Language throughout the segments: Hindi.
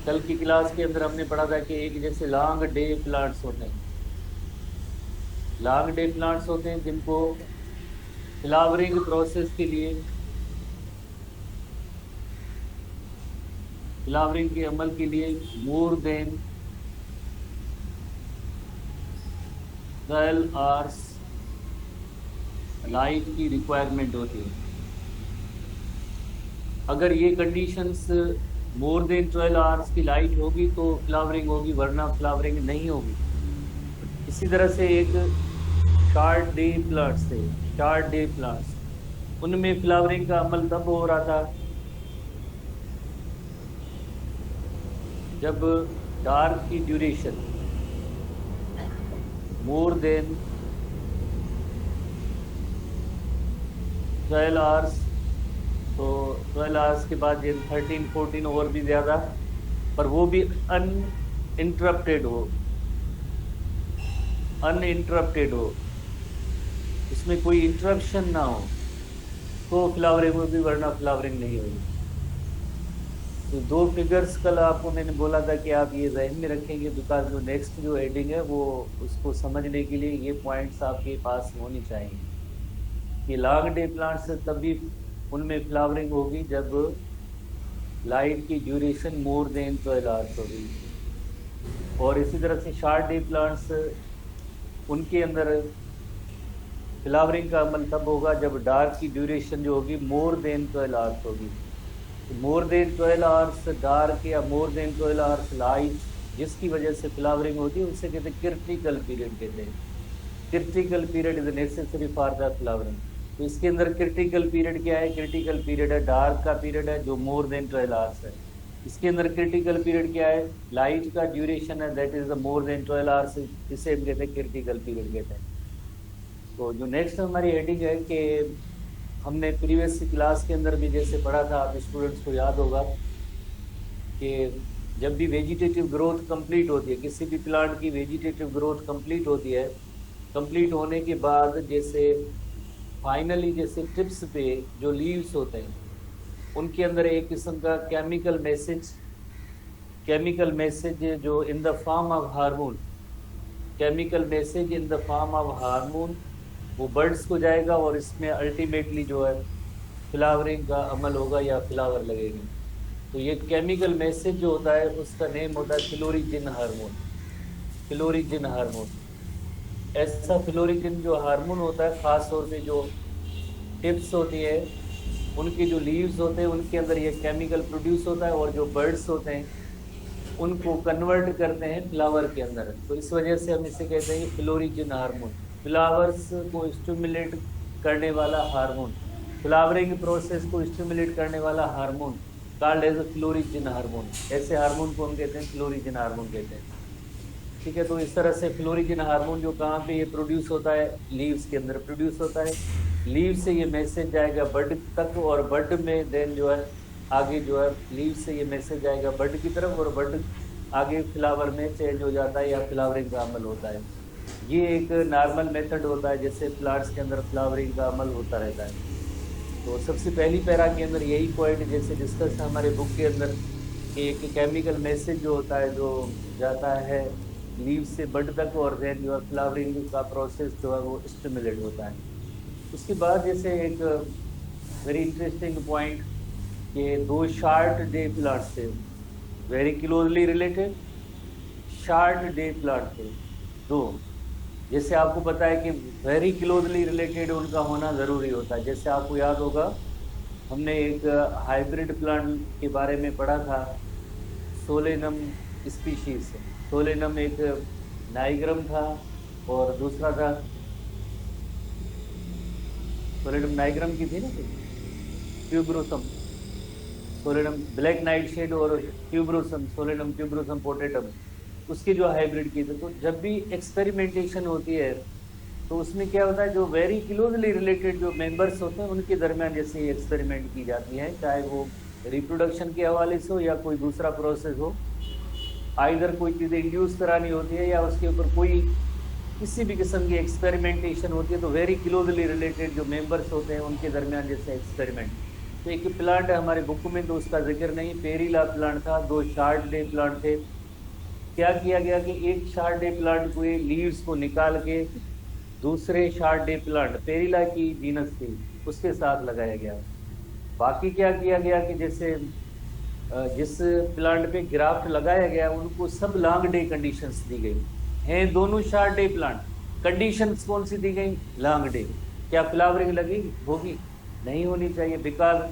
कल की क्लास के अंदर हमने पढ़ा था कि एक जैसे लॉन्ग डे प्लांट्स होते हैं। लॉन्ग डे प्लांट्स होते हैं जिनको फ्लावरिंग प्रोसेस के लिए, फ्लावरिंग के अमल के लिए मोर देन 12 आवर्स लाइट की रिक्वायरमेंट होती है। अगर ये कंडीशंस मोर देन 12 आवर्स की लाइट होगी तो फ्लावरिंग होगी, वरना फ्लावरिंग नहीं होगी। इसी तरह से एक शॉर्ट डे प्लांट्स थे, शॉर्ट डे प्लांट्स, उनमें फ्लावरिंग का अमल तब हो रहा था जब डार्क की ड्यूरेशन मोर देन 12 आवर्स, तो 12 आवर्स के बाद ये 13 14 और भी ज़्यादा, पर वो भी अनइंटरप्टेड हो, अनइंटरप्टेड हो, इसमें कोई इंटरप्शन ना हो, तो फ्लावरिंग होगी, वरना फ्लावरिंग नहीं होगी। तो दो फिगर्स कल आपको मैंने बोला था कि आप ये जहन में रखेंगे, बिकॉज जो नेक्स्ट जो हेडिंग है वो उसको समझने के लिए ये पॉइंट्स आपके पास होनी चाहिए कि लॉन्ग डे प्लांट्स तभी उनमें फ्लावरिंग होगी जब लाइट की ड्यूरेशन मोर देन 12 आवर्स होगी, और इसी तरह से शॉर्ट डे प्लांट्स उनके अंदर फ्लावरिंग का अमल तब होगा जब डार्क की ड्यूरेशन जो होगी मोर देन 12 आवर्स होगी। मोर देन 12 आवर्स डार्क या मोर देन 12 आवर्स लाइट जिसकी वजह से फ्लावरिंग होती है उसे कहते हैं क्रिटिकल पीरियड कहते हैं। Critical period is necessary for the flowering. तो इसके अंदर क्रिटिकल पीरियड क्या है? क्रिटिकल पीरियड है डार्क का पीरियड है जो मोर देन 12 आवर्स है। इसके अंदर क्रिटिकल पीरियड क्या है? लाइट का ड्यूरेशन है, that is the more than 12 hours, इसे हम कहते हैं क्रिटिकल पीरियड कहते हैं। तो जो नेक्स्ट हमारी हेडिंग है कि हमने प्रीवियस क्लास के अंदर भी जैसे पढ़ा था, आप स्टूडेंट्स को याद होगा कि जब भी वेजिटेटिव ग्रोथ कंप्लीट होती है, किसी भी प्लांट की वेजिटेटिव ग्रोथ कंप्लीट होती है, कंप्लीट होने के बाद जैसे फाइनली जैसे टिप्स पे जो लीव्स होते हैं उनके अंदर एक किस्म का केमिकल मैसेज जो इन the form of hormone, chemical message in the form of hormone वो बर्ड्स को जाएगा और इसमें अल्टीमेटली जो है फ्लावरिंग का अमल होगा या फ्लावर लगेगी। तो ये केमिकल मैसेज जो होता है उसका नेम होता है फ्लोरिजिन हार्मोन। फ्लोरिजिन हार्मोन, ऐसा फ्लोरिजिन जो हार्मोन होता है, ख़ास तौर पे जो टिप्स होती है उनके जो लीव्स होते हैं उनके अंदर ये केमिकल प्रोड्यूस होता है, और जो बर्ड्स होते हैं उनको कन्वर्ट करते हैं फ्लावर के अंदर। तो इस वजह से हम इसे कहते हैं फ्लोरिजिन हार्मोन, फ्लावर्स को स्टिमुलेट करने वाला हार्मोन, फ्लावरिंग प्रोसेस को स्टिमुलेट करने वाला हार्मोन कॉल्ड एज फ्लोरिजिन हार्मोन। ऐसे हार्मोन को हम कहते हैं फ्लोरिजिन हार्मोन कहते हैं। ठीक है, तो इस तरह से फ्लोरिजिन हार्मोन जो कहाँ पे ये प्रोड्यूस होता है? लीव्स के अंदर प्रोड्यूस होता है। लीव से ये मैसेज जाएगा बड तक, और बड में देन जो है आगे जो है लीव से ये मैसेज जाएगा बड की तरफ, और बड आगे फ्लावर में चेंज हो जाता है या फ्लावरिंग का अमल होता है। ये एक नॉर्मल मेथड होता है जैसे प्लांट्स के अंदर फ्लावरिंग का अमल होता रहता है। तो सबसे पहली पैरा के अंदर यही पॉइंट जैसे डिस्कस है हमारे बुक के अंदर कि एक केमिकल मैसेज जो होता है जो जाता है लीव से बड तक, और देन जो है फ्लावरिंग का प्रोसेस जो है वो स्टिमुलेट होता है। उसके बाद जैसे एक वेरी इंटरेस्टिंग पॉइंट कि दो शॉर्ट डे प्लांट्स थे, very closely related short day plant थे दो। जैसे आपको पता है कि वेरी क्लोजली रिलेटेड उनका होना ज़रूरी होता है। जैसे आपको याद होगा हमने एक हाइब्रिड प्लांट के बारे में पढ़ा था, सोलेनम स्पीशीज। सोलेनम एक नाइग्रम था और दूसरा था सोलेनम नाइग्रम की थी ना, tuberosum, Solanum black nightshade, और ट्यूबरोसम सोलेनम ट्यूबरोसम पोटेटम, उसकी जो हाइब्रिड की थी। तो जब भी एक्सपेरिमेंटेशन होती है तो उसमें क्या होता है, जो वेरी क्लोजली रिलेटेड जो मेंबर्स होते हैं उनके दरमियान जैसे एक्सपेरिमेंट की जाती है, चाहे वो रिप्रोडक्शन के हवाले से हो या कोई दूसरा प्रोसेस हो, आइदर कोई चीज़ इंड्यूस करानी होती है या उसके ऊपर कोई किसी भी किस्म की एक्सपेरिमेंटेशन होती है, तो वेरी क्लोजली रिलेटेड जो मेंबर्स होते हैं उनके दरमियान जैसे एक्सपेरिमेंट। तो एक प्लांट है हमारे बुक में तो उसका जिक्र नहीं, पेरीला प्लांट था, दो शार्ट डे प्लांट थे। क्या किया गया कि एक शार्ट डे प्लांट को लीव्स को निकाल के दूसरे शार्ट डे प्लांट पेरीला की जीनस थी उसके साथ लगाया गया। बाकी क्या किया गया कि जैसे जिस प्लांट पे ग्राफ्ट लगाया गया उनको सब लॉन्ग डे कंडीशंस दी गई हैं, दोनों शार्ट डे प्लांट। कंडीशंस कौन सी दी गई? Long day. क्या फ्लावरिंग लगेगी? होगी नहीं, होनी चाहिए, बिकॉज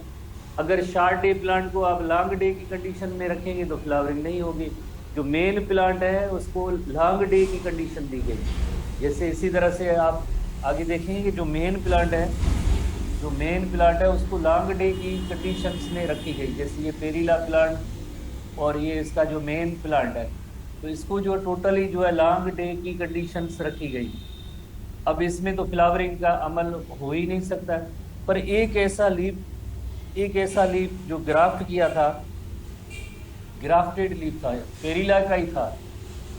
अगर शार्ट डे प्लांट को आप लॉन्ग डे की कंडीशन में रखेंगे तो फ्लावरिंग नहीं होगी। जो मेन प्लांट है उसको लॉन्ग डे की कंडीशन दी गई। जैसे इसी तरह से आप आगे देखेंगे कि जो मेन प्लांट है उसको लॉन्ग डे की कंडीशंस में रखी गई। जैसे ये पेरीला प्लांट और ये इसका जो मेन प्लांट है, तो इसको जो टोटली जो है लॉन्ग डे की कंडीशंस रखी गई। अब इसमें तो फ्लावरिंग का अमल हो ही नहीं सकता। पर एक ऐसा लीफ जो ग्राफ्ट किया था, ग्राफ्टेड लीफ था, पेरीला का ही था,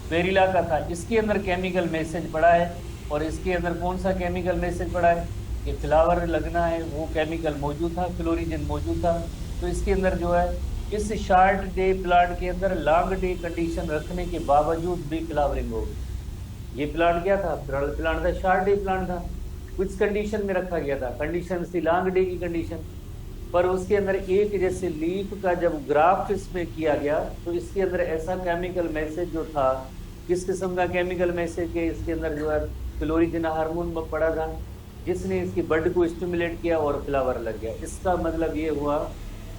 पेरीला का था, इसके अंदर केमिकल मैसेज पड़ा है। और इसके अंदर कौन सा केमिकल मैसेज पड़ा है कि फ्लावर लगना है, वो केमिकल मौजूद था, फ्लोरिजन मौजूद था। तो इसके अंदर जो है इस शार्ट डे प्लांट के अंदर लॉन्ग डे कंडीशन रखने के बावजूद भी फ्लावरिंग होगी। ये प्लांट क्या था? प्लांट था, शार्ट डे प्लांट था, कुछ कंडीशन में रखा गया था, कंडीशन थी लॉन्ग डे की कंडीशन। पर उसके अंदर एक जैसे लीफ का जब ग्राफ्ट इसमें किया गया तो इसके अंदर ऐसा केमिकल मैसेज जो था, किस किस्म का केमिकल मैसेज के इसके अंदर जो है फ्लोरिजन हार्मोन पड़ा था, जिसने इसकी बड को स्टिमुलेट किया और फ्लावर लग गया। इसका मतलब ये हुआ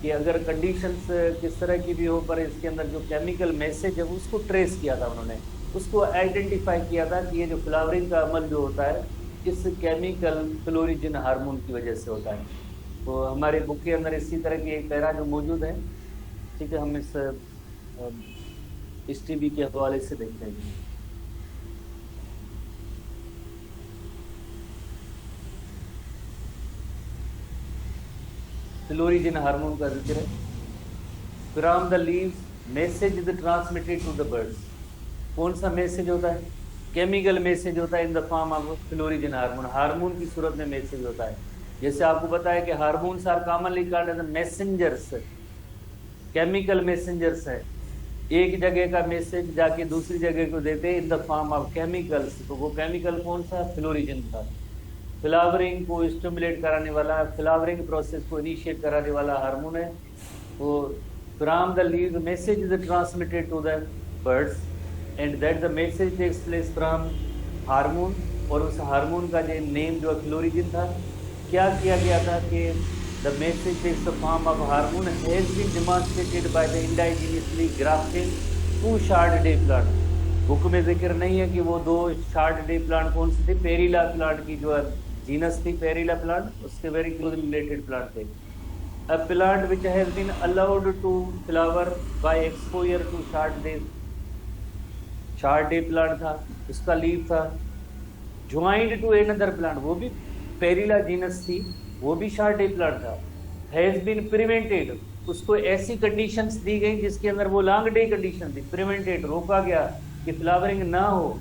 कि अगर कंडीशंस किस तरह की भी हो, पर इसके अंदर जो केमिकल मैसेज है उसको ट्रेस किया था उन्होंने, उसको आइडेंटिफाई किया था कि ये जो फ्लावरिंग का अमल जो होता है इस केमिकल फ्लोरिजन हार्मोन की वजह से होता है। तो हमारे बुक के अंदर इसी तरह की एक पैरा जो मौजूद है, ठीक है, हम इस टीबी के हवाले से देखते हैं। फ्लोरिजन हार्मोन का जिक्र है। From the leaves message is transmitted to the buds. कौन सा मैसेज होता है? केमिकल मैसेज होता है in the form of florigen hormone, hormone की सूरत में मैसेज होता है। जैसे आपको पता है कि hormones are commonly called as messengers, chemical messengers है। एक जगह का मैसेज जाके दूसरी जगह को देते हैं इन द फॉर्म ऑफ केमिकल्स। तो वो केमिकल कौन सा? फ्लोरिजन था। फ्लावरिंग को स्टिमुलेट कराने वाला, फ्लावरिंग प्रोसेस को इनिशिएट कराने वाला हार्मोन है वो। From the leaf message is transmitted to the buds and that the message takes place from hormone. और उस हार्मोन का जो नेम जो फ्लोरिजन था, क्या किया गया था कि the message takes the form of hormone has been demonstrated by the indigenously grafting to short day plant. Book में जिक्र नहीं है कि वो दो शार्ट डे प्लांट कौन से थे। पेरीला प्लांट की जो जीनस थी पेरीला प्लांट, उसके वेरी क्लोज रिलेटेड प्लांट थे। A plant which has been allowed to flower by exposure to short day plant था, उसका लीफ था। ज्वाइंड टू अनदर प्लांट, वो भी पेरीला जीनस थी, वो भी शार्ट डे प्लांट था। हैज बीन प्रिवेंटेड, उसको ऐसी कंडीशंस दी गई जिसके अंदर वो लॉन्ग डे कंडीशन थी। प्रिवेंटेड, रोका गया कि फ्लावरिंग ना हो,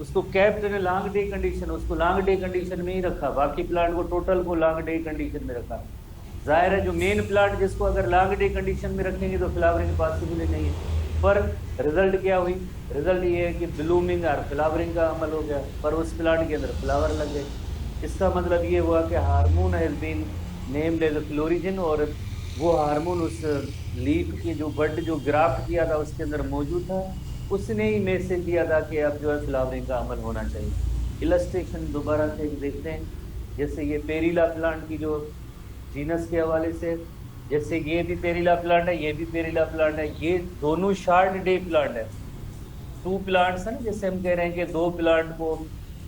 उसको कैप्ड इन लॉन्ग डे कंडीशन, उसको लॉन्ग डे कंडीशन में ही रखा। बाकी प्लांट को टोटल को लॉन्ग डे कंडीशन में रखा। जाहिर है जो मेन प्लांट जिसको अगर लॉन्ग डे कंडीशन में रखेंगे तो फ्लावरिंग पॉसिबल नहीं है। पर रिजल्ट क्या हुई? रिजल्ट ये है कि ब्लूमिंग और फ्लावरिंग का अमल हो गया, पर उस प्लांट के अंदर फ्लावर लग गए। इसका मतलब ये हुआ कि hormone has been named as florigen, और वो हार्मोन उस लीफ की जो बड जो ग्राफ्ट किया था उसके अंदर मौजूद था, उसने ही मैसेज दिया था कि अब जो है फ्लावरिंग का अमल होना चाहिए। इलस्ट्रेशन दोबारा से देखते हैं। जैसे ये पेरीला प्लांट की जो जीनस के हवाले से, जैसे ये भी पेरीला प्लांट है, ये भी पेरीला प्लांट है, ये दोनों शार्ट डे प्लांट है। टू प्लांट्स है ना, जैसे हम कह रहे हैं कि दो प्लांट को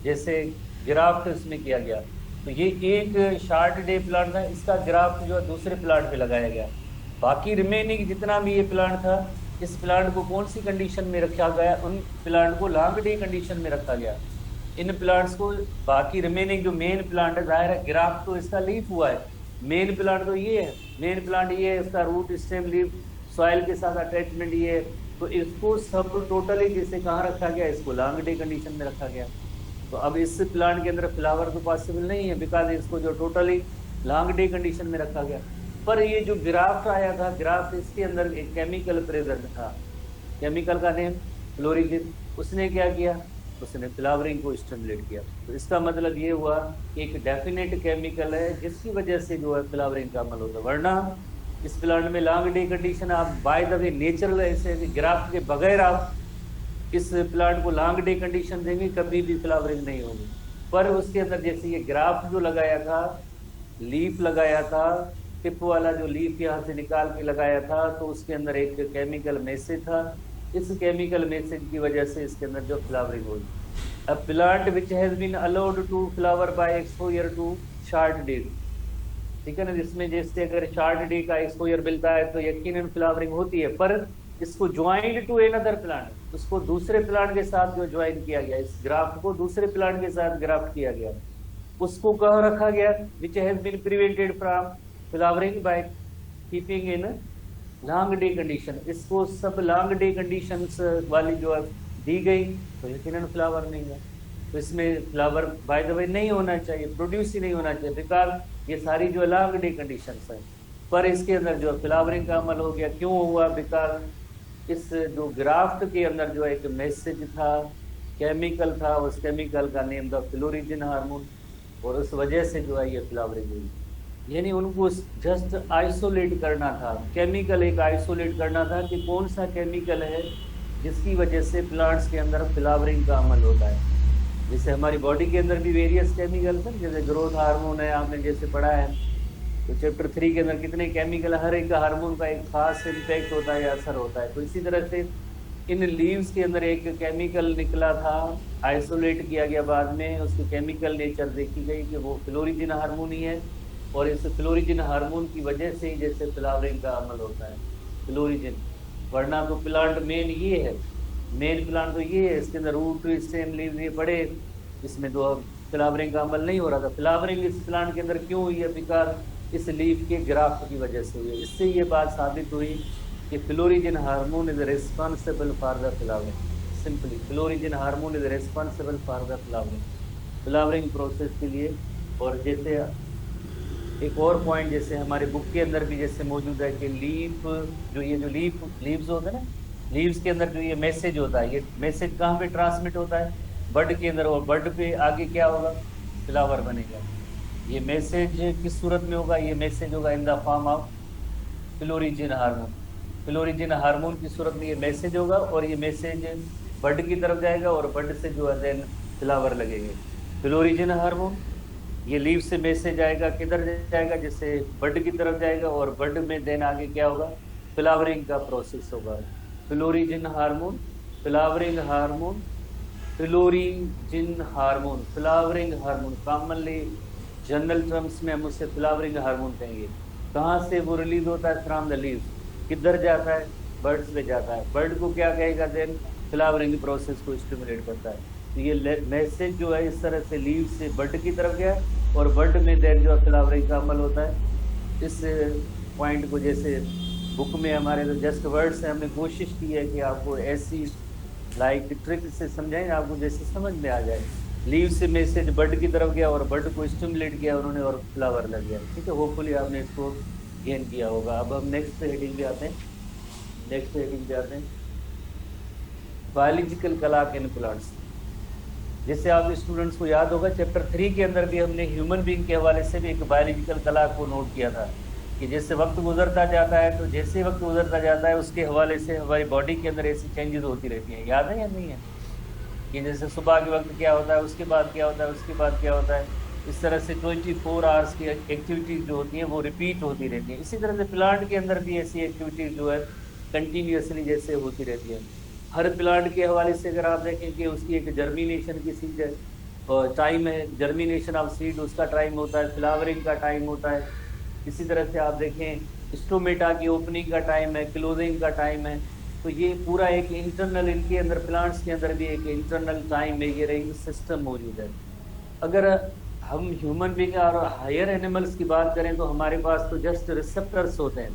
जैसे ग्राफ्ट इसमें किया गया, तो ये एक शार्ट डे प्लांट था, इसका ग्राफ्ट जो है दूसरे प्लांट पे लगाया गया। बाकी रिमेनिंग जितना भी ये प्लांट था, इस प्लांट को कौन सी कंडीशन में रखा गया? उन प्लांट को लॉन्ग डे कंडीशन में रखा गया। इन प्लांट्स को, बाकी रिमेनिंग जो मेन प्लांट है, जाहिर है ग्राफ्ट तो इसका लीफ हुआ है, मेन प्लांट तो ये है, मेन प्लांट ये है, इसका रूट स्टेम लीफ सॉइल के साथ अटैचमेंट ये है, तो इसको सब टोटली जिसे कहाँ रखा गया? इसको लॉन्ग डे कंडीशन में रखा गया। तो अब इस प्लांट के अंदर फ्लावर तो पॉसिबल नहीं है, बिकॉज इसको जो टोटली लॉन्ग डे कंडीशन में रखा गया। पर ये जो ग्राफ्ट आया था, ग्राफ्ट इसके अंदर एक केमिकल प्रेजेंट था, केमिकल का नेम फ्लोरिजिन। उसने क्या किया, उसने फ्लावरिंग को स्टिमुलेट किया। तो इसका मतलब ये हुआ कि एक डेफिनेट केमिकल है जिसकी वजह से जो है फ्लावरिंग का अमल होता है। वरना इस प्लांट में लॉन्ग डे कंडीशन, आप बाय द वे नेचुरल ऐसे ग्राफ्ट के बगैर आप इस प्लांट को लॉन्ग डे कंडीशन देंगे कभी भी फ्लावरिंग नहीं होगी। पर उसके अंदर जैसे ये ग्राफ्ट जो लगाया था, लीफ लगाया था, टिप वाला जो लीफ यहाँ से निकाल के लगाया था, तो उसके अंदर एक केमिकल मैसेज था। इस केमिकल मैसेज की वजह से इसके अंदर जो फ्लावरिंग हुई। अब plant which has been allowed to flower by exposure to short days, ठीक है ना, जिसमें जैसे अगर शॉर्ट डे का एक्सपोजर मिलता है तो यकीनन फ्लावरिंग होती है। पर इसको ज्वाइंड टू अनदर प्लांट, उसको दूसरे प्लांट के साथ जो ज्वाइन किया गया, इस ग्राफ्ट को दूसरे प्लांट के साथ ग्राफ्ट किया गया, उसको कहाँ रखा गया, which has been prevented from flowering by keeping in long day condition. इसको सब लॉन्ग डे कंडीशंस वाली जो दी गई तो यकीनन फ्लावर नहीं है। तो इसमें फ्लावर बाय द वे नहीं होना चाहिए, प्रोड्यूस ही नहीं होना चाहिए, बिकॉज ये सारी जो लॉन्ग डे कंडीशंस हैं। पर इसके अंदर जो फ्लावरिंग का अमल हो गया, क्यों हुआ, बिकॉज इस जो ग्राफ्ट के अंदर जो एक मैसेज था, केमिकल था, उस केमिकल का नेम था फ्लोरिजिन हार्मोन, और उस वजह से जो है ये फ्लावरिंग हुई। यानी उनको जस्ट आइसोलेट करना था, केमिकल एक आइसोलेट करना था कि कौन सा केमिकल है जिसकी वजह से प्लांट्स के अंदर फ्लावरिंग का अमल होता है। जैसे हमारी बॉडी के अंदर भी वेरियस केमिकल्स हैं, जैसे ग्रोथ हार्मोन है, आपने जैसे पढ़ा है तो चैप्टर 3 के अंदर कितने केमिकल, हर एक हार्मोन का एक खास इम्पैक्ट होता है या असर होता है। तो इसी तरह से इन लीव्स के अंदर एक केमिकल निकला था, आइसोलेट किया गया बाद में, उसकी केमिकल नेचर देखी गई कि वो फ्लोरिजिन हार्मोन ही है, और इस फ्लोरिजिन हार्मोन की वजह से ही जैसे फ्लावरिंग का अमल होता है, फ्लोरिजिन। वरना तो प्लांट मेन ये है, मेन प्लांट तो ये है, इसके अंदर रूट स्टेम लीव्स ये पड़े, इसमें तो फ्लावरिंग का अमल नहीं हो रहा था। फ्लावरिंग इस प्लांट के अंदर क्यों हुई है, बिकॉज इस लीफ के ग्राफ्ट की वजह से हुई है। इससे ये बात साबित हुई कि florigen hormone is responsible for the flowering. Simply florigen hormone is responsible for the flowering, flowering process के लिए। और जैसे एक और पॉइंट जैसे हमारे बुक के अंदर भी जैसे मौजूद है कि लीफ जो ये जो लीव्स होते हैं ना, लीव्स के अंदर जो ये मैसेज होता है, ये मैसेज कहाँ पे ट्रांसमिट होता है, बर्ड के अंदर, और बर्ड पे आगे क्या होगा, फ्लावर बनेगा। ये मैसेज किस सूरत में होगा, ये मैसेज होगा in the form of florigen hormone. Florigen hormone की सूरत में ये मैसेज होगा, और ये मैसेज बर्ड की तरफ जाएगा, और बर्ड से जो है देन फ्लावर लगेंगे। फ्लोरिजिन हार्मोन ये लीव से मैसेज आएगा, किधर जाएगा, जैसे बर्ड की तरफ जाएगा, और बर्ड में देन आगे क्या होगा, फ्लावरिंग का प्रोसेस होगा। Florigen hormone, flowering hormone, florigen hormone, flowering hormone, commonly general terms में हम उससे फ्लावरिंग हार्मोन कहेंगे। कहाँ से वो रिलीज होता है, फ्रॉम द लीव्स। किधर जाता है, बर्ड्स पे जाता है। बर्ड को क्या कहेगा, देन फ्लावरिंग प्रोसेस को स्टिमुलेट करता है। तो ये मैसेज जो है इस तरह से लीव से बर्ड की तरफ गया, और बर्ड में देन जो फ्लावरिंग का अमल होता है। इस पॉइंट को जैसे बुक में हमारे जो जस्ट वर्ड से हमने कोशिश की है कि आपको ऐसी लाइक ट्रिक से समझाएं, आपको जैसे समझ में आ जाए। लीव से मैसेज बर्ड की तरफ गया, और बर्ड को स्टिमुलेट किया उन्होंने, और फ्लावर लग गया। ठीक है, होपफुली आपने इसको गेन किया होगा। अब हम नेक्स्ट हेडिंग पे आते हैं, नेक्स्ट हेडिंग पे आते हैं, बायोलॉजिकल क्लॉक इन प्लांट्स। जैसे आप स्टूडेंट्स को याद होगा, चैप्टर 3 के अंदर भी हमने ह्यूमन बीइंग के हवाले से भी एक बायोलॉजिकल क्लॉक को नोट किया था कि जैसे वक्त गुजरता जाता है, तो जैसे वक्त गुजरता जाता है उसके हवाले से हमारी बॉडी के अंदर ऐसी चेंजेस होती रहती हैं। याद है या नहीं है कि जैसे सुबह के वक्त क्या होता है, उसके बाद क्या होता है, उसके बाद क्या होता है, इस तरह से 24 आवर्स की एक्टिविटीज़ जो होती हैं वो रिपीट होती रहती हैं। इसी तरह से प्लांट के अंदर भी ऐसी एक्टिविटीज़ जो है कंटिन्यूसली जैसे होती रहती है। हर प्लांट के हवाले से अगर आप देखें कि उसकी एक जर्मिनेशन की सीड है, टाइम है, जर्मिनेशन ऑफ सीड उसका टाइम होता है, फ्लावरिंग का टाइम होता है। इसी तरह से आप देखें स्टोमेटा की ओपनिंग का टाइम है, क्लोजिंग का टाइम है। तो ये पूरा एक इंटरनल, इनके अंदर प्लांट्स के अंदर भी एक इंटरनल टाइम मेजरिंग सिस्टम मौजूद है। अगर हम ह्यूमन बीइंग और हायर एनिमल्स की बात करें तो हमारे पास तो जस्ट रिसेप्टर्स होते हैं,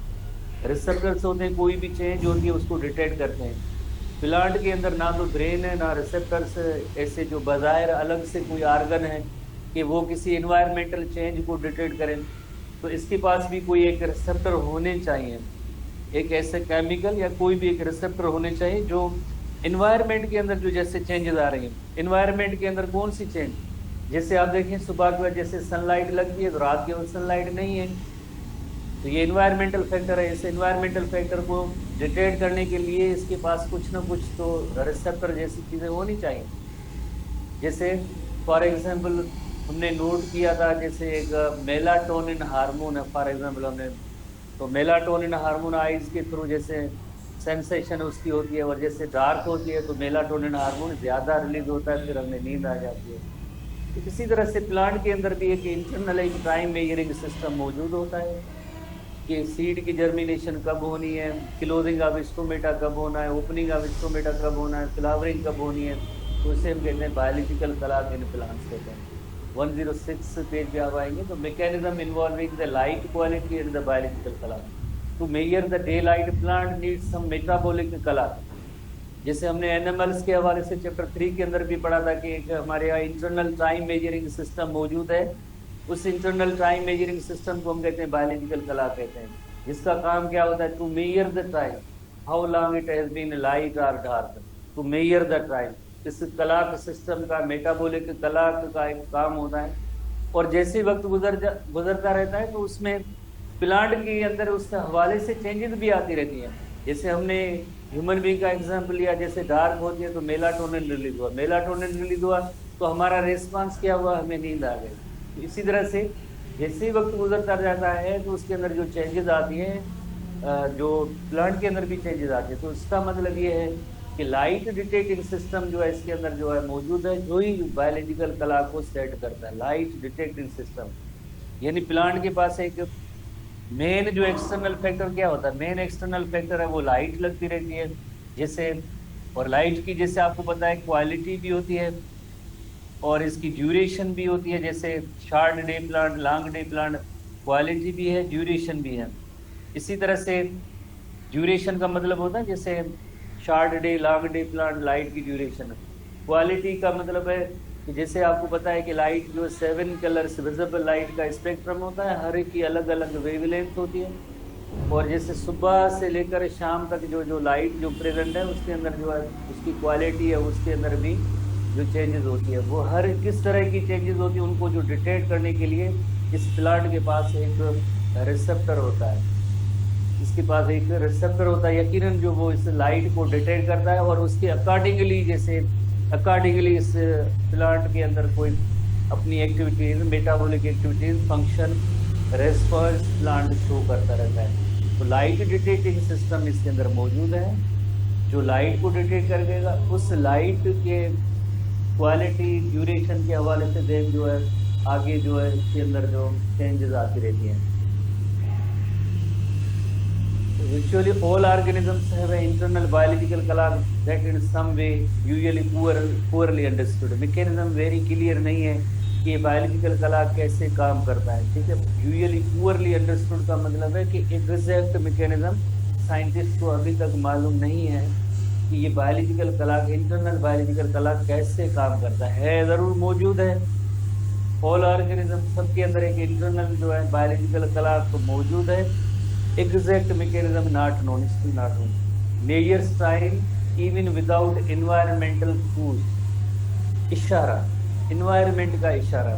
रिसेप्टर्स होते हैं, कोई भी चेंज होती है उसको डिटेक्ट करते हैं। प्लांट के अंदर ना तो ब्रेन है ना रिसेप्टर्स, ऐसे जो बाज़ाहिर अलग से कोई आर्गन है कि वो किसी इन्वायरमेंटल चेंज को डिटेक्ट करें। तो इसके पास भी कोई एक रिसेप्टर होने चाहिए, एक ऐसे केमिकल या कोई भी एक रिसेप्टर होने चाहिए जो इन्वायरमेंट के अंदर जो जैसे चेंजेस आ रही हैं, इन्वायरमेंट के अंदर कौन सी चेंज, जैसे आप देखें सुबह के बाद जैसे सनलाइट लगती है तो रात के वक्त सनलाइट नहीं है, तो ये इन्वायरमेंटल फैक्टर है। इस इन्वायरमेंटल फैक्टर को डिटेक्ट करने के लिए इसके पास कुछ ना कुछ तो रिसेप्टर जैसी चीज़ें होनी चाहिए। जैसे फॉर एग्जांपल हमने नोट किया था, जैसे एक मेलाटोनिन हार्मोन है फॉर एग्जांपल हमने, तो मेलाटोनिन हार्मोन आइज के थ्रू जैसे सेंसेशन उसकी होती है, और जैसे डार्क होती है तो मेलाटोनिन हार्मोन ज़्यादा रिलीज होता है, फिर हमें नींद आ जाती है। तो इसी तरह से प्लांट के अंदर भी एक इंटरनल एक टाइम मेजरिंग सिस्टम मौजूद होता है कि सीड की जर्मिनेशन कब होनी है, क्लोजिंग ऑफ स्टोमेटा कब होना है, ओपनिंग ऑफ स्टोमेटा कब होना है, फ्लावरिंग कब होनी है, तो उसे हम कहते हैं बायोलॉजिकल क्लॉक इन प्लांट्स कहते हैं। 106 पेज पे आप आएंगे तो mechanism involving the light quality and the biological clock to measure the daylight plant needs some metabolic clock. जैसे हमने एनिमल्स के हवाले से चैप्टर 3 के अंदर भी पढ़ा था कि एक हमारे यहाँ इंटरनल टाइम मेजरिंग सिस्टम मौजूद है, उस इंटरनल टाइम मेजरिंग सिस्टम को हम कहते हैं बायोलॉजिकल क्लॉक कहते हैं, जिसका काम क्या होता है, to measure the time how long it has been light और dark, to measure the time. इस क्लॉक सिस्टम का मेटाबॉलिक क्लॉक का एक काम होता है, और जैसे वक्त गुजरता रहता है तो उसमें प्लांट के अंदर उसके हवाले से चेंजेस भी आती रहती हैं। जैसे हमने ह्यूमन बीइंग का एग्जाम्पल लिया, जैसे डार्क होती है तो मेलाटोनिन रिलीज हुआ, मेलाटोनिन रिलीज हुआ तो हमारा रिस्पांस क्या हुआ, हमें नींद आ गई। तो इसी तरह से जैसे ही वक्त गुजरता जाता है तो उसके अंदर जो चेंजेस आती हैं, जो प्लांट के अंदर भी चेंजेस आती है, तो इसका मतलब ये है कि लाइट डिटेक्टिंग सिस्टम जो है इसके अंदर जो है मौजूद है, जो ही बायोलॉजिकल क्लॉक को सेट करता है, लाइट डिटेक्टिंग सिस्टम। यानी प्लांट के पास एक मेन जो एक्सटर्नल फैक्टर क्या होता है, मेन एक्सटर्नल फैक्टर है वो लाइट लगती रहती है जैसे, और लाइट की जैसे आपको पता है क्वालिटी भी होती है और इसकी ड्यूरेशन भी होती है। जैसे short day plant, long day plant, quality भी है, ड्यूरेशन भी है। इसी तरह से ड्यूरेशन का मतलब होता है जैसे short day long day plant, light की ड्यूरेशन। क्वालिटी का मतलब है कि जैसे आपको पता है कि लाइट जो 7 कलर्स विजिबल लाइट का स्पेक्ट्रम होता है, हर एक की अलग अलग वेवलेंथ होती है, और जैसे सुबह से लेकर शाम तक जो लाइट जो प्रेजेंट है उसके अंदर जो है उसकी क्वालिटी है, उसके अंदर भी जो चेंजेस होती है वो हर किस तरह की चेंजेस होती है उनको जो डिटेक्ट करने के लिए इस प्लांट के पास एक रिसेप्टर होता है, इसके पास एक रिसेप्टर होता है यकीनन जो वो इस लाइट को डिटेक्ट करता है, और उसके अकॉर्डिंगली जैसे अकॉर्डिंगली इस प्लांट के अंदर कोई अपनी activities, metabolic activities, function, response plant show करता रहता है। तो लाइट डिटेक्टिंग सिस्टम इसके अंदर मौजूद है जो लाइट को डिटेक्ट कर देगा। उस लाइट के क्वालिटी, ड्यूरेशन के हवाले से देख जो है आगे जो है इसके अंदर जो चेंजेस आती रहती हैं। Virtually all organisms have an internal biological clock that in some way usually poorly understood. Mechanism very clear नहीं है कि ये biological clock कैसे काम करता है, ठीक है। Usually poorly understood का मतलब है कि exact mechanism साइंटिस्ट को अभी तक मालूम नहीं है कि ये biological clock, internal biological clock कैसे काम करता है। ज़रूर मौजूद है, all organism सबके अंदर एक internal जो है biological clock तो मौजूद है, exact mechanism not known, still not known. Measures time even without environmental cues. इशारा, environment का इशारा,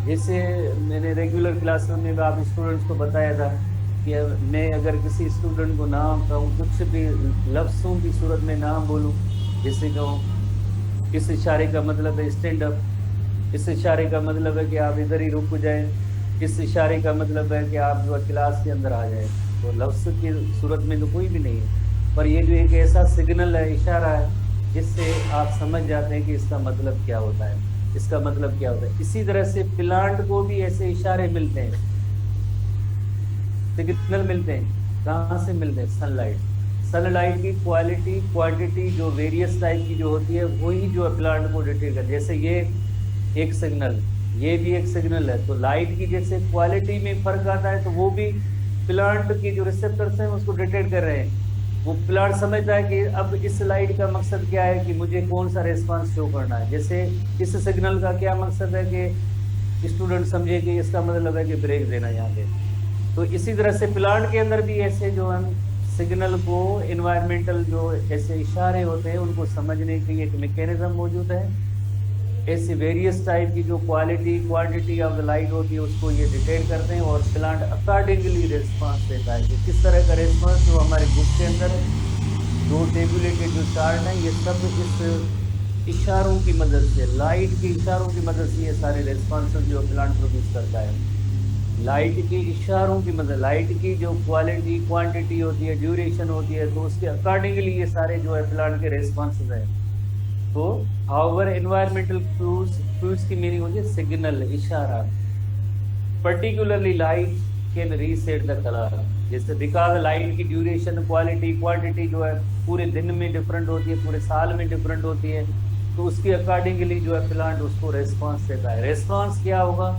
जैसे मैंने रेगुलर क्लासरूम में आप स्टूडेंट्स को बताया था कि मैं अगर किसी स्टूडेंट को नाम कहूँ, कुछ भी लफ्ज़ों की सूरत में नाम बोलूँ, जैसे कहूँ इस इशारे का मतलब है स्टैंड अप, इस इशारे का मतलब है कि आप इधर ही रुक जाएं, इस इशारे का मतलब है कि आप जो क्लास के अंदर आ जाएं। तो लफ्ज़ की सूरत में तो कोई भी नहीं है, पर ये जो एक ऐसा सिग्नल है, इशारा है, जिससे आप समझ जाते हैं कि इसका मतलब क्या होता है, इसका मतलब क्या होता है। इसी तरह से प्लांट को भी ऐसे इशारे मिलते हैं, सिग्नल मिलते हैं। कहाँ से मिलते हैं? सनलाइट की क्वालिटी, क्वांटिटी जो वेरियस टाइप की जो होती है वही जो है प्लांट को डिटेक्ट कर। जैसे ये एक सिग्नल, ये भी एक सिग्नल है, तो लाइट की जैसे क्वालिटी में फ़र्क आता है तो वो भी प्लांट की जो रिसेप्टर्स हैं उसको डिटेक्ट कर रहे हैं। वो प्लांट समझता है कि अब इस लाइट का मकसद क्या है कि मुझे कौन सा रिस्पांस शो करना है। जैसे इस सिग्नल का क्या मकसद है कि स्टूडेंट समझे कि इसका मतलब है कि ब्रेक देना यहाँ पे, तो इसी तरह से प्लांट के अंदर भी ऐसे जो हम सिग्नल को इन्वायरमेंटल जो ऐसे इशारे होते हैं उनको समझने के लिए एक मैकेनिज्म मौजूद है। ऐसी वेरियस टाइप की जो quality quantity of the light होती है उसको ये डिटेक्ट करते हैं और प्लांट अकॉर्डिंगली रिस्पांस देता है कि किस तरह का रिस्पांस। जो हमारे बुक के अंदर दो टेबुलेटेड जो चार्ट है ये सब इस इशारों की मदद से, लाइट के इशारों की मदद से ये सारे रिस्पॉन्स जो प्लांट प्रोड्यूस करता है। लाइट के इशारों की मदद, लाइट की जो क्वालिटी क्वांटिटी होती है, ड्यूरेशन होती है, तो उसके अकॉर्डिंगली ये सारे जो है प्लांट के रिस्पॉन्सेज हैं। तो हाउएवर एनवायरमेंटल क्यूज की मीनिंग होती है सिग्नल, इशारा। Particularly light can reset the colour, जैसे बिकॉज लाइट की ड्यूरेशन क्वालिटी क्वांटिटी जो है पूरे दिन में डिफरेंट होती है, पूरे साल में डिफरेंट होती है, तो उसके अकॉर्डिंगली जो है प्लांट उसको रेस्पॉन्स देता है। रेस्पॉन्स क्या होगा,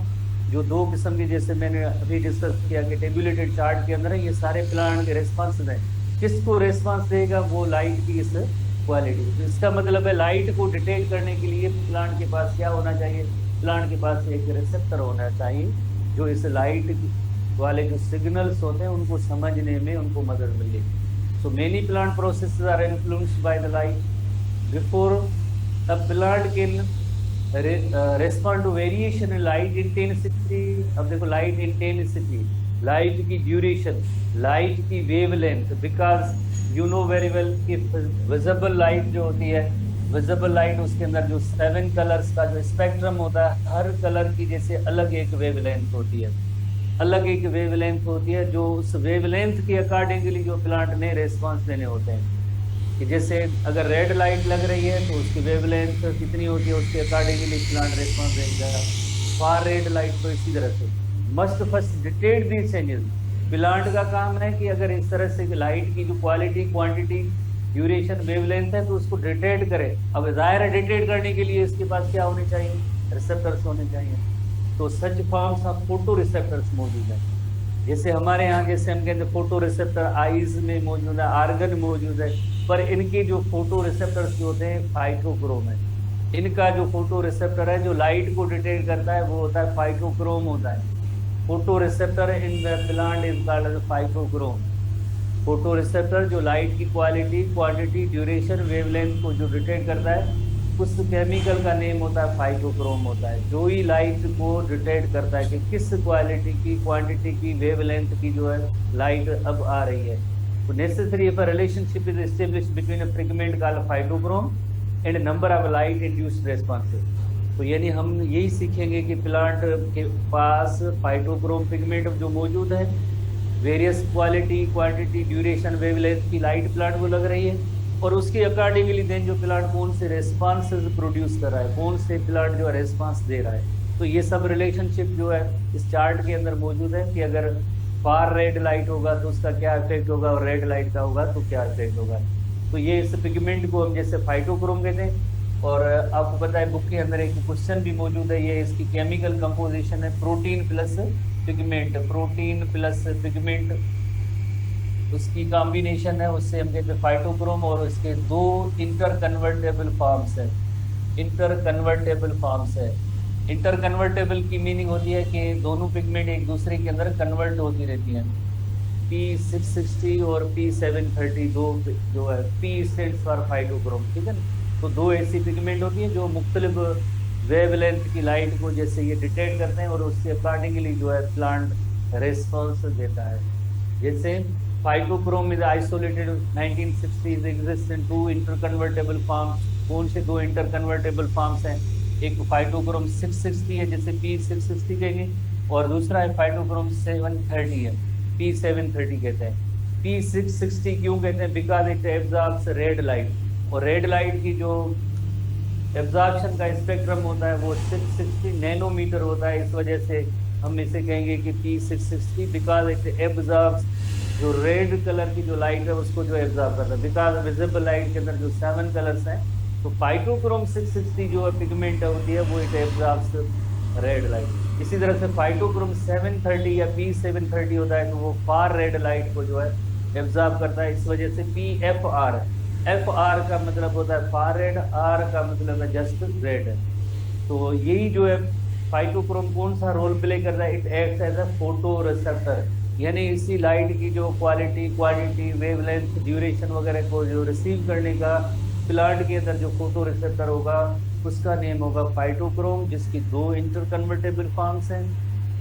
जो दो किस्म की जैसे मैंने अभी डिस्कस किया कि टेबुलेटेड चार्ट के अंदर है ये सारे प्लांट के रेस्पॉन्स हैं। किसको रेस्पॉन्स देगा, वो लाइट की इस क्वालिटी। तो इसका मतलब है लाइट को डिटेक्ट करने के लिए प्लांट के पास क्या होना चाहिए, प्लांट के पास एक रिसेप्टर होना चाहिए जो इस लाइट वाले जो सिग्नल्स होते हैं उनको समझने में उनको मदद मिलेगी। So many plant processes are influenced by the light before a plant can respond to variation in light intensity. अब देखो लाइट इंटेंसिटी, लाइट की ड्यूरेशन, लाइट की wavelength, because you know very well कि विजिबल लाइट जो होती है, विजिबल लाइट उसके अंदर जो 7 कलर्स का जो स्पेक्ट्रम होता है, हर कलर की जैसे अलग एक वेवलेंथ होती है, अलग एक वेवलेंथ होती है, जो उस वेवलेंथ के अकॉर्डिंगली जो प्लांट ने रेस्पॉन्स देने होते हैं। कि जैसे अगर रेड लाइट लग रही है तो उसकी वेवलेंथ कितनी होती है, उसके अकॉर्डिंगली प्लांट रेस्पॉन्स देगा। फार रेड लाइट तो इसी तरह से मस्ट फर्स्ट डिटेक्ट दी चेंजेस। प्लांट का काम है कि अगर इस तरह से लाइट की जो क्वालिटी क्वांटिटी ड्यूरेशन वेवलेंथ है तो उसको डिटेक्ट करे। अब जाहिर है डिटेक्ट करने के लिए इसके पास क्या होने चाहिए, रिसेप्टर्स होने चाहिए। तो सच फॉर्म्स ऑफ फोटो रिसेप्टर्स मौजूद है। जैसे हमारे यहाँ जैसे हम कहते हैं फोटो रिसेप्टर आईज में मौजूद है, आर्गन मौजूद है, पर इनके जो फोटो रिसेप्टर्स जो होते हैं फाइटोक्रोम है। इनका जो फोटो रिसेप्टर है जो लाइट को डिटेक्ट करता है वो होता है फाइटोक्रोम होता है। Photoreceptor in the plant is called as phytochrome. Photoreceptor जो लाइट की क्वालिटी क्वांटिटी ड्यूरेशन वेवलेंथ को जो डिटेक्ट करता है उस केमिकल का नेम होता है फाइटोक्रोम होता है। जो ही लाइट को डिटेक्ट करता है कि किस क्वालिटी की क्वांटिटी की वेवलेंथ की जो है लाइट अब आ रही है। तो necessary if a relationship is established between a pigment called phytochrome and number of light induced responses. तो यानी हम यही सीखेंगे कि प्लांट के पास फाइटोक्रोम पिगमेंट जो मौजूद है, various quality quantity duration wavelength की लाइट प्लांट को लग रही है, और उसके अकॉर्डिंगली देन जो प्लांट कौन से रेस्पॉन्सेज प्रोड्यूस कर रहा है, कौन से प्लांट जो रेस्पॉन्स दे रहा है। तो ये सब रिलेशनशिप जो है इस चार्ट के अंदर मौजूद है कि अगर फार रेड लाइट होगा तो उसका क्या इफेक्ट होगा और रेड लाइट का होगा तो क्या इफेक्ट होगा। तो ये इस पिगमेंट को हम जैसे फाइटोक्रोम कहते हैं। और आपको पता है बुक के अंदर एक क्वेश्चन भी मौजूद है, ये इसकी केमिकल कंपोजिशन है protein plus pigment, protein plus pigment उसकी कॉम्बिनेशन है, उससे हम कहते हैं फाइटोक्रोम। और इसके दो इंटर कन्वर्टेबल फॉर्म्स है, इंटर कन्वर्टेबल फॉर्म्स है। इंटर कन्वर्टेबल की मीनिंग होती है कि दोनों पिगमेंट एक दूसरे के अंदर कन्वर्ट होती रहती हैं। P660 और P730 दो जो है, P स्टैंड्स फॉर फाइटोक्रोम, ठीक है ना। तो दो ऐसी पिगमेंट होती है जो मुख्तलिफ वेवलेंथ की लाइट को जैसे ये डिटेक्ट करते हैं और उसके अकॉर्डिंगली जो है प्लांट रेस्पॉन्स देता है। जैसे phytochrome is isolated 1960s exist in 2 interconvertible forms. कौन से 2 इंटरकन्वर्टेबल फॉर्म्स हैं, एक फाइटोक्रोम 660 है जैसे P660 कहेंगे, और दूसरा है फाइटोक्रोम 730 है, P730 कहते हैं। P660 क्यों कहते हैं, because it absorbs red light, और रेड लाइट की जो एब्जॉर्प्शन का स्पेक्ट्रम होता है वो 660 नैनोमीटर होता है। इस वजह से हम इसे कहेंगे कि P660 बिकॉज इट एब्जॉर्ब्स जो रेड कलर की जो लाइट है उसको जो एब्जॉर्ब करता है, बिकॉज विजिबल लाइट के अंदर जो 7 कलर्स हैं। तो फाइटोक्रोम 660 जो पिगमेंट होती है वो इट एब्जॉर्ब्स रेड लाइट। इसी तरह से फाइटोक्रोम 730 या P730 होता है तो वो फार रेड लाइट को जो है एब्जॉर्ब करता है। इस वजह से PFR, FR का मतलब होता है फार रेड, R का मतलब है जस्ट रेड। तो यही जो है फाइटोक्रोम कौन सा रोल प्ले कर रहा है, it acts as a photoreceptor. यानी इसी लाइट की जो क्वालिटी वेवलेंथ ड्यूरेशन वगैरह को जो रिसीव करने का प्लांट के अंदर जो फोटो रिसेप्टर होगा उसका नेम होगा फाइटोक्रोम, जिसकी दो इंटर कन्वर्टेबल फॉर्म्स हैं,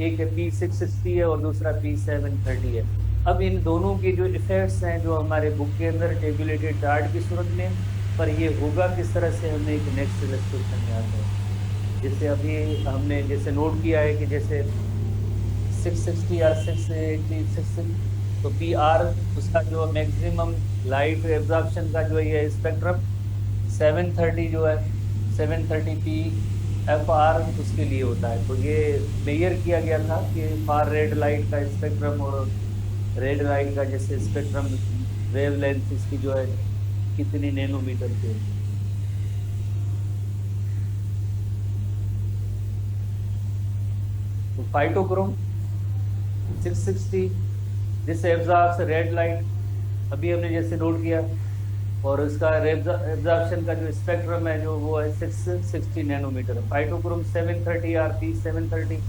एक है P660 है और दूसरा P730 है। अब इन दोनों के जो इफेक्ट्स हैं जो हमारे बुक के अंदर टेबुलेटेड चार्ट की सूरत में, पर ये होगा किस तरह से हमें एक नेक्स्ट इलस्ट्रेशन में आता है। जैसे अभी हमने जैसे नोट किया है कि जैसे 660 या 680 तो PR उसका जो मैक्सिमम लाइट एब्जॉर्प्शन का जो ये स्पेक्ट्रम 730 जो है 730 PFR उसके लिए होता है। तो ये मेजर किया गया था कि फार रेड लाइट का स्पेक्ट्रम और रेड लाइट का जैसे स्पेक्ट्रम वेवलेंथ इसकी जो है कितनी नैनोमीटर की। तो फाइटोक्रोम 660 जिससे एब्जॉर्ब्स रेड लाइट, अभी हमने जैसे नोट किया, और उसका एब्जॉर्प्शन का जो स्पेक्ट्रम है जो वो है 660 nanometer. Phytochrome 730 RP 730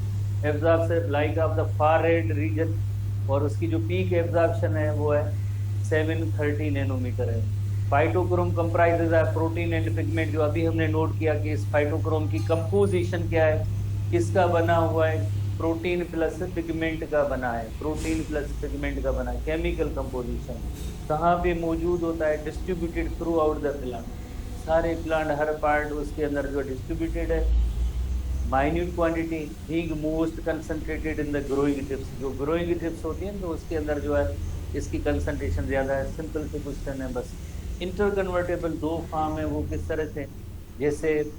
absorbs light of the far red region, और उसकी जो पीक एब्जॉर्प्शन है वो है 730 नैनोमीटर है। फाइटोक्रोम कंप्राइजेज है प्रोटीन एंड पिगमेंट, जो अभी हमने नोट किया कि इस फाइटोक्रोम की कंपोजिशन क्या है, किसका बना हुआ है, प्रोटीन प्लस पिगमेंट का बना है, प्रोटीन प्लस पिगमेंट का बना है। केमिकल कंपोजिशन कहाँ पे मौजूद होता है, distributed through out the plant, सारे प्लांट हर पार्ट उसके अंदर जो डिस्ट्रीब्यूटेड है। Minute quantity big most concentrated in the growing tips, जो ग्रोइंग टिप्स होती हैं तो उसके अंदर जो है इसकी कंसंट्रेशन ज़्यादा है। सिंपल से क्वेश्चन है बस। इंटर कन्वर्टेबल दो फॉर्म है, वो किस तरह से, जैसे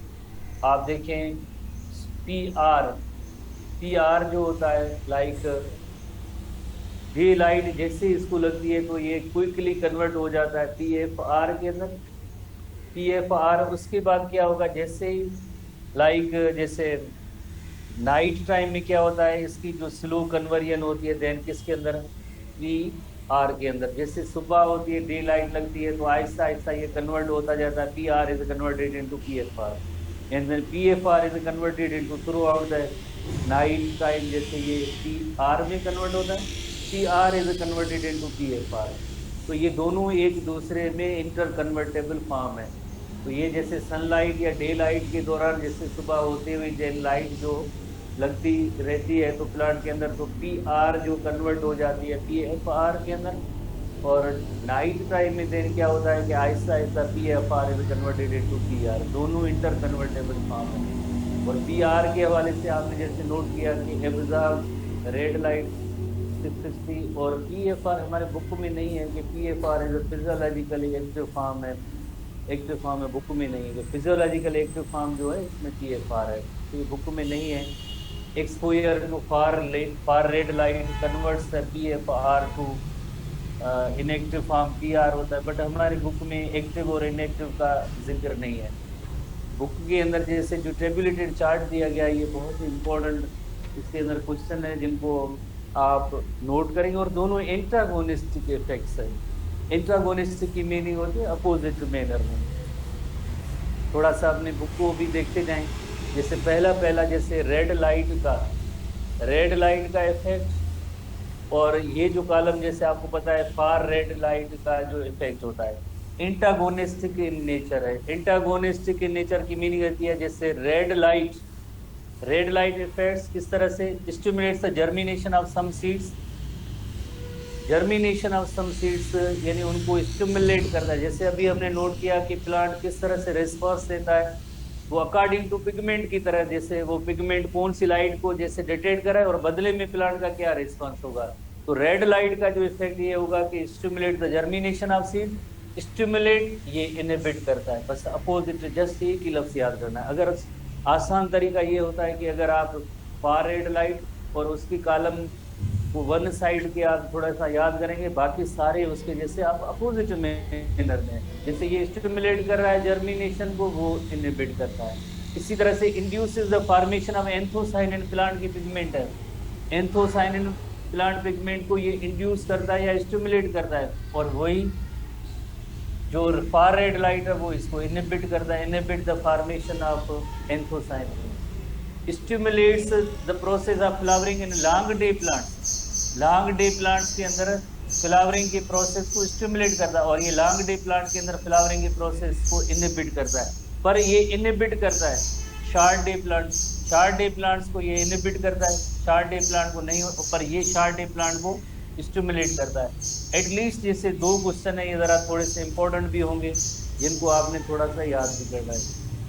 आप देखें पी आर जो होता है लाइक ये लाइट जैसे इसको लगती है तो ये क्विकली कन्वर्ट हो जाता है PFR के अंदर। PFR उसके बाद क्या होगा, जैसे ही लाइक जैसे नाइट टाइम में क्या होता है, इसकी जो स्लो कन्वर्जन होती है देन किसके अंदर, PR के अंदर। जैसे सुबह होती है डे लाइट लगती है तो आहिस्ता आहिस्ता ये कन्वर्ट होता जाता है, PR is converted into PFR and then PFR is converted into throughout the night time. जैसे ये PR में कन्वर्ट होता है, PR is converted into PFR। तो ये दोनों एक दूसरे में इंटर कन्वर्टेबल फॉर्म है। तो ये जैसे सनलाइट या डे लाइट के दौरान जैसे सुबह होते हुए जैन लाइट जो लगती रहती है तो प्लांट के अंदर, तो PR जो कन्वर्ट हो जाती है PFR के अंदर, और नाइट टाइम में देन क्या होता है कि Aahista Aahista PFR is converted into PR। दोनों इंटर कन्वर्टेबल फॉर्म है। और PR के हवाले से आपने जैसे नोट किया कि एब्जॉर्ब रेड लाइट 660, और PFR हमारे बुक में नहीं है कि PFR is physiologically active form है, एक्टिव फॉर्म है, बुक में नहीं है कि फिजियोलॉजिकल एक्टिव फॉर्म जो है इसमें PFR है, तो ये बुक में नहीं है। Exposure to far red light converts PFR to inactive form PR होता है, बट हमारे बुक में एक्टिव और इनएक्टिव का जिक्र नहीं है। बुक के अंदर जैसे जो टेबुलेटेड चार्ट दिया गया है ये बहुत ही इंपॉर्टेंट, इसके अंदर क्वेश्चन है जिनको आप नोट करेंगे, और दोनों एंटागोनिस्टिक इफेक्ट्स हैं। एंटागोनिस्टिक की मीनिंग होती है अपोजिट मैनर में। थोड़ा सा अपने बुक को भी देखते जाएं। जैसे पहला जैसे रेड लाइट का इफेक्ट, और ये जो कॉलम जैसे आपको पता है फार रेड लाइट का जो इफेक्ट होता है एंटागोनिस्टिक इन नेचर है। एंटागोनिस्टिक इन नेचर की मीनिंग रहती है जैसे रेड लाइट इफेक्ट्स किस तरह से stimulates the germination of some seeds, यानी उनको स्टिमुलेट करता है। जैसे अभी हमने नोट किया कि प्लांट किस तरह से रिस्पॉन्स देता है, वो अकॉर्डिंग टू पिगमेंट की तरह, जैसे वो पिगमेंट कौन सी लाइट को जैसे डिटेक्ट करे और बदले में प्लांट का क्या रिस्पॉन्स होगा। तो रेड लाइट का जो इफेक्ट ये होगा कि stimulate the germination of seed, stimulate ये इनहिबिट करता है। बस अपोजिट, जस्ट एक ही लफ्ज याद करना है। अगर आसान तरीका ये होता है कि अगर आप फार रेड लाइट और उसकी कॉलम वो वन साइड के आप थोड़ा सा याद करेंगे, बाकी सारे उसके जैसे आप अपोजिट मैनर में, जैसे ये स्टिमुलेट कर रहा है जर्मिनेशन को, वो इनहिबिट करता है। इसी तरह से induces the formation of anthocyanin plant की पिगमेंट है, एंथोसायनिन प्लांट पिगमेंट को ये इंड्यूस करता है या स्टिमुलेट करता है, और वही जो फार रेड लाइट है वो इसको इनहिबिट करता है, inhibit the formation of anthocyanin, stimulates the process of flowering in long day plants. Long day plants के अंदर फ्लावरिंग के प्रोसेस को स्टिमुलेट करता है, और ये लॉन्ग डे प्लांट के अंदर फ्लावरिंग के प्रोसेस को इनहिबिट करता है। पर ये इनहिबिट करता है short day plant, short day plants को ये इनहिबिट करता है, शॉर्ट डे प्लांट को नहीं, पर ये शॉर्ट डे प्लांट को स्टिमुलेट करता है। एटलीस्ट जैसे दो क्वेश्चन है ये जरा थोड़े से इंपॉर्टेंट भी होंगे, जिनको आपने थोड़ा सा याद भी करना है।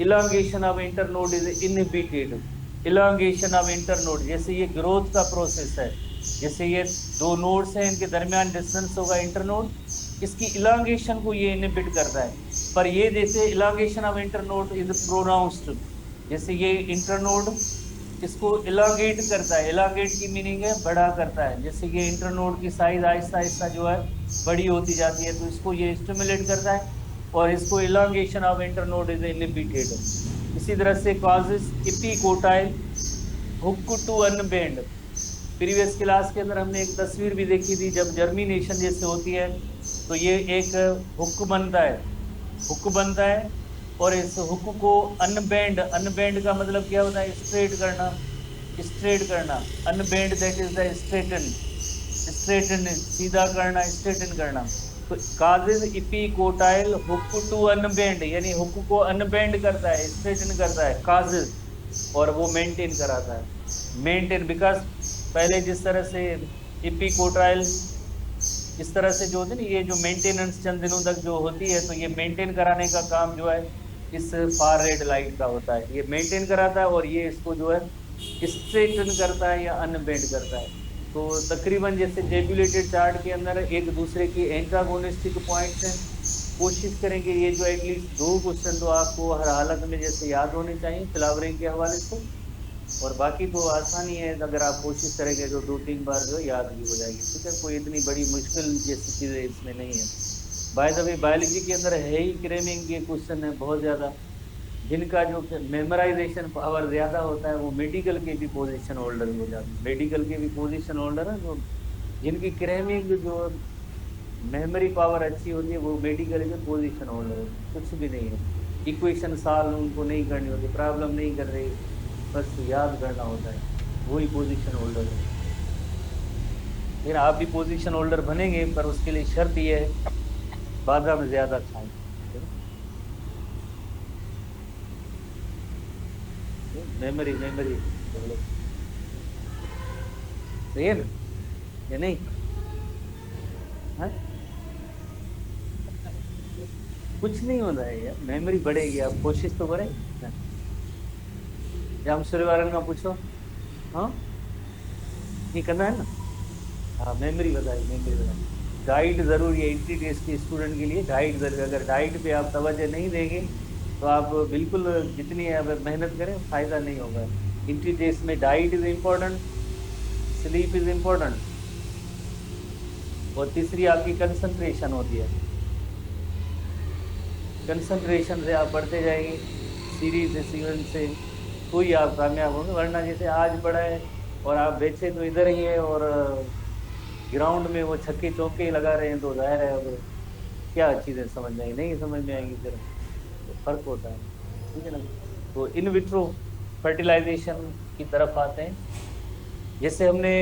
Elongation of internode is inhibited, elongation of internode, जैसे ये ग्रोथ का प्रोसेस है, जैसे ये दो नोड्स हैं इनके दरमियान डिस्टेंस होगा इंटरनोड, इसकी इलांगेशन को ये इनहिबिट करता है। पर ये जैसे elongation of internode is pronounced, जैसे ये इंटरनोड इसको इलांगेट करता है, इलांगेट की मीनिंग है बड़ा करता है, जैसे ये इंटरनोड की साइज आहिस्ता आहिस्ता जो है बड़ी होती जाती है, तो इसको ये स्टिमुलेट करता है, और इसको elongation of internode is inhibited. इसी तरह से causes epicotyl hook to unbend. Previous class के अंदर हमने एक तस्वीर भी देखी थी, जब जर्मिनेशन जैसे होती है तो ये एक हुक बनता है, हुक बनता है, और इस हुक को अनबेंड, अनबेंड का मतलब क्या होता है, स्ट्रेट करना, स्ट्रेट करना, unbend that is the straighten, straighten सीधा करना, स्ट्रेटन करना। तो causes epicotyl hook to unbend, यानी हुक को अनबेंड करता है, स्ट्रेटन करता है काजिज, और वो मेंटेन कराता है, मेंटेन, बिकॉज पहले जिस तरह से इपिकोटाइल इस तरह से जो होती है ना, ये जो मेंटेनेंस चंद दिनों तक जो होती है, तो ये मेंटेन कराने का काम जो है इस फार रेड लाइट का होता है, ये मेंटेन कराता है, और ये इसको जो है स्ट्रेटन करता है या अनबेंड करता है। तो तकरीबन जैसे टेबुलेटेड चार्ट के अंदर एक दूसरे की एंटागोनिस्टिक पॉइंट्स हैं, कोशिश करेंगे ये जो एटलीस्ट दो क्वेश्चन तो आपको हर हालत में जैसे याद होने चाहिए फ्लावरिंग के हवाले से, और बाकी तो आसानी है, अगर आप कोशिश करेंगे तो दो तीन बार जो याद भी हो जाएगी, ठीक है, कोई इतनी बड़ी मुश्किल जैसी चीज़ें इसमें नहीं है। बाय द वे बायोलॉजी के अंदर है ही क्रेमिंग के क्वेश्चन है बहुत ज़्यादा, जिनका जो मेमोराइजेशन पावर ज़्यादा होता है वो मेडिकल के भी पोजीशन होल्डर हो जाते हैं, मेडिकल के भी पोजीशन होल्डर है, जो जिनकी क्रेमिंग जो मेमोरी पावर अच्छी होती है वो मेडिकल के पोजीशन होल्डर होते हैं, कुछ भी नहीं है, इक्वेशन सॉल्व उनको नहीं करनी होती, प्रॉब्लम नहीं कर रही, बस याद करना होता है, वही पोजीशन होल्डर है। फिर आप भी पोजीशन होल्डर बनेंगे, पर उसके लिए शर्त ये है बादाम ज़्यादा खाएं, मेमोरी मेमोरी सही है ना या नहीं? हाँ, कुछ नहीं होता है यार, मेमोरी बढ़ेगी, आप कोशिश तो करें। या हम सूर्यवारन का पूछो, हाँ ये करना है ना, हाँ मेमोरी बताइए, मेमोरी बताइए। डाइट ज़रूरी है एंट्री टेस्ट के स्टूडेंट के लिए, डाइट ज़रूरी, अगर डाइट पे आप तवज्जो नहीं देंगे तो आप बिल्कुल जितनी आप मेहनत करें फ़ायदा नहीं होगा। एंट्री टेस्ट में diet is important, sleep is important, और तीसरी आपकी कंसंट्रेशन होती है, कंसंट्रेशन से आप पढ़ते जाएंगे सीरीज सीक्वेंस से, तो ही आप कामयाब होंगे, वरना जैसे आज पढ़ा है और आप बेचे तो इधर ही है और ग्राउंड में वो छक्के चौके लगा रहे हैं, तो जाहिर है अब क्या चीज़ें समझ में आएंगी, नहीं समझ में आएंगी, फिर तो फर्क होता है, ठीक है ना। तो इन विट्रो फर्टिलाइजेशन की तरफ आते हैं, जैसे हमने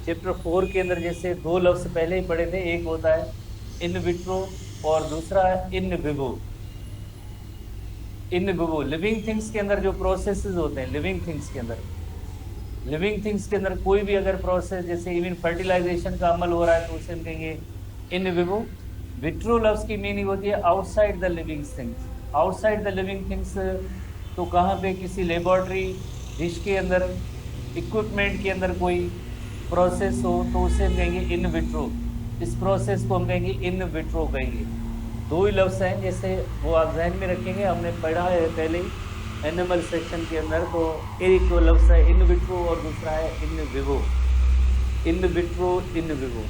चैप्टर 4 के अंदर जैसे दो लफ्ज़ पहले ही पढ़े थे, एक होता है इन विट्रो और दूसरा है in vivo. In vivo living things के अंदर जो प्रोसेसेस होते हैं, लिविंग थिंग्स के अंदर, लिविंग थिंग्स के अंदर कोई भी अगर प्रोसेस जैसे इवन फर्टिलाइजेशन का अमल हो रहा है तो उसे हम कहेंगे इन विवो। विट्रो लफ्ज़ की मीनिंग होती है outside the living things, outside the living things, तो कहाँ पे किसी लेबॉर्ट्री डिश के अंदर इक्विपमेंट के अंदर कोई प्रोसेस हो तो उसे हम कहेंगे इन विट्रो, इस प्रोसेस को हम कहेंगे इन विट्रो कहेंगे। दो ही लफ्ज़ हैं, जैसे वो आप जहन में रखेंगे, हमने पढ़ा है पहले ही एनिमल सेक्शन के अंदर, तो एक तो लफ्ज़ है इन विट्रो और दूसरा है in vivo, in vitro in vivo.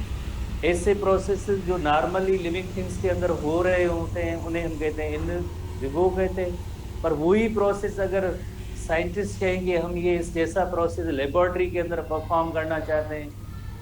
ऐसे प्रोसेसेस जो नॉर्मली लिविंग थिंग्स के अंदर हो रहे होते हैं उन्हें हम कहते हैं इन विवो कहते हैं, पर वही प्रोसेस अगर साइंटिस्ट कहेंगे हम ये इस जैसा प्रोसेस लेबॉर्ट्री के अंदर परफॉर्म करना चाहते हैं,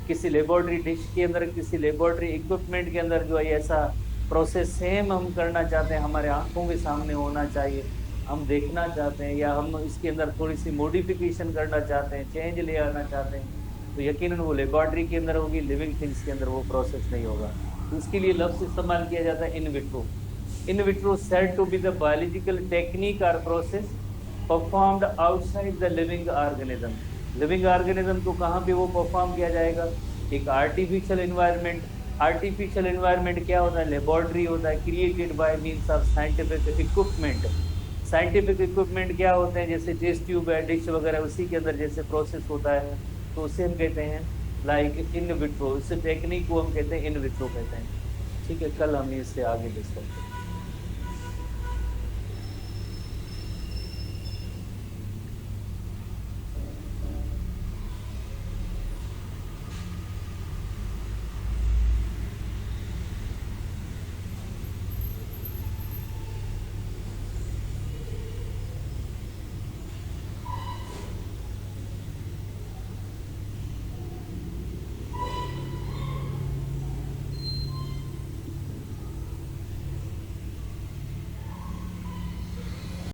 किसी लेबॉर्ट्री डिश के अंदर, किसी लेबॉर्ट्री इक्विपमेंट के अंदर जो है ऐसा प्रोसेस सेम हम करना चाहते हैं, हमारे आंखों के सामने होना चाहिए, हम देखना चाहते हैं, या हम इसके अंदर थोड़ी सी मॉडिफिकेशन करना चाहते हैं, चेंज ले आना चाहते हैं, तो यकीनन वो लेबोरेटरी के अंदर होगी, लिविंग थिंग्स के अंदर वो प्रोसेस नहीं होगा। तो इसके लिए लफ्ज इस्तेमाल किया जाता है in vitro. In vitro said to be the biological technique or process performed outside the living organism। Living organism को कहाँ पे वो परफॉर्म किया जाएगा? एक आर्टिफिशियल इन्वायरमेंट। आर्टिफिशियल इन्वायरमेंट क्या होता है? लेबोरेटरी होता है, created by means of scientific equipment. Scientific equipment क्या होते हैं? जैसे टेस्ट ट्यूब है, डिश वगैरह, उसी के अंदर जैसे प्रोसेस होता है, तो उसे हम कहते हैं लाइक इन विट्रो। इस टेक्निक को हम कहते हैं इन विट्रो कहते हैं। ठीक है, कल हम इससे आगे डिस्कस करेंगे।